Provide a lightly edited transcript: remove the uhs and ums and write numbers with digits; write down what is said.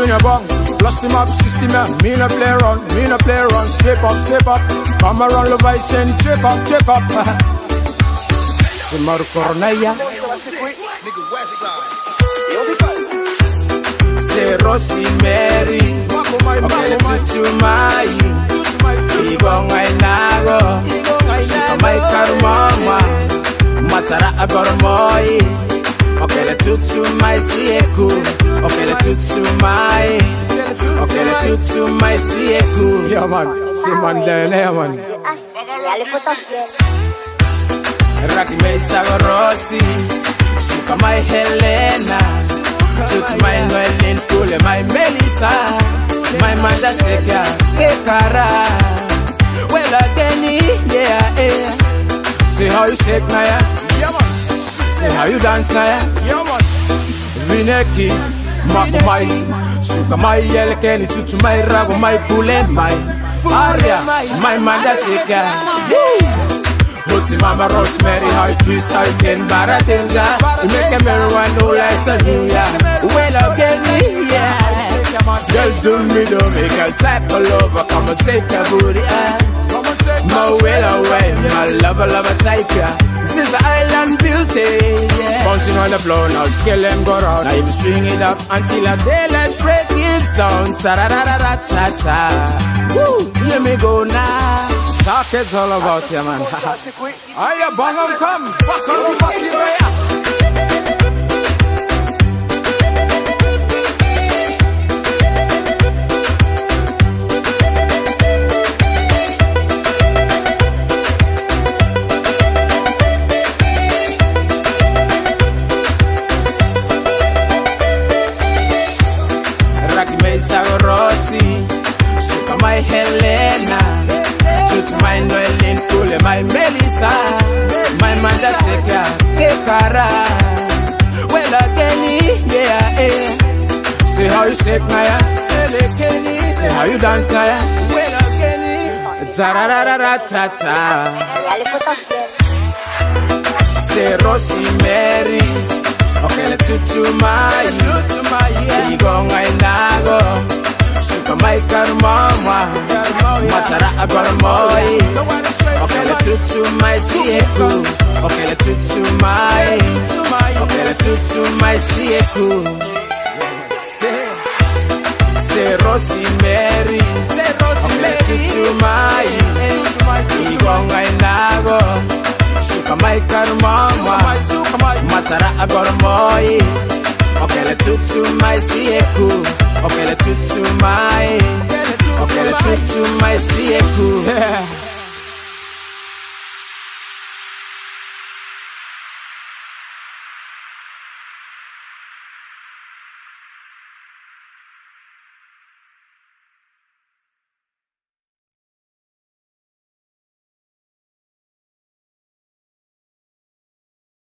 Junior Bong, blast him up, system, me no play around, step up, come around, love I send, check up. Simaru Cornelia, say Rossi Mary, okay, to my, Igong I nago, Suka my karmama, Matara agormoy, okay, the tutu my sieku, okay, the tutu my, okay, the tutu my sieku. Yeah man, Simon there man. Raki me sago Rossi, Suka my Helena, tutu my Noelin, Kule my Melissa, my Manda Sega, Sekara. Well again, yeah. Say how you shake Naya, say how you dance Naya, Vineki, Makumai, Suka my Yelkeni, Tutu my Rago, my Pule, my Aria, my Manda Sega. Hoti Mama Rosemary, how you twist, how you can baratenza. You make everyone know like a new year. Well again, yeah. Girl, do me, girl, type all over, come and say your booty. My well away, my lover type, yeah. This is island beauty, yeah. Bouncing on the floor, now scale them go round. Now you swing it up until a day, let's break it down. Ta-da-da-da-da-ta-ta. Woo, let me go now. Talk it's all about you, man. Are you bang come? Fuck on back here. Raki me sago Rossi, Suka my Helena, Tutu my Noelin, Kule my Melissa, my Manda Sega, Ekara. Well again, yeah. Say how you shake Naya, say how you dance Naya. Well again, ta-ra-ra-ra-ra-ta-ta. Say Rossi Mary, okay, the tutu my, Igong I nago, Suka my karmama, Matara agormoy, okay, the tutu my sieku, okay, the tutu my, okay, the tutu my sieku. Say Rossi Mary, okay, the tutu my, Igong I nago, Suka my karmama, Matara agormoy, okay, the tutu my sieku.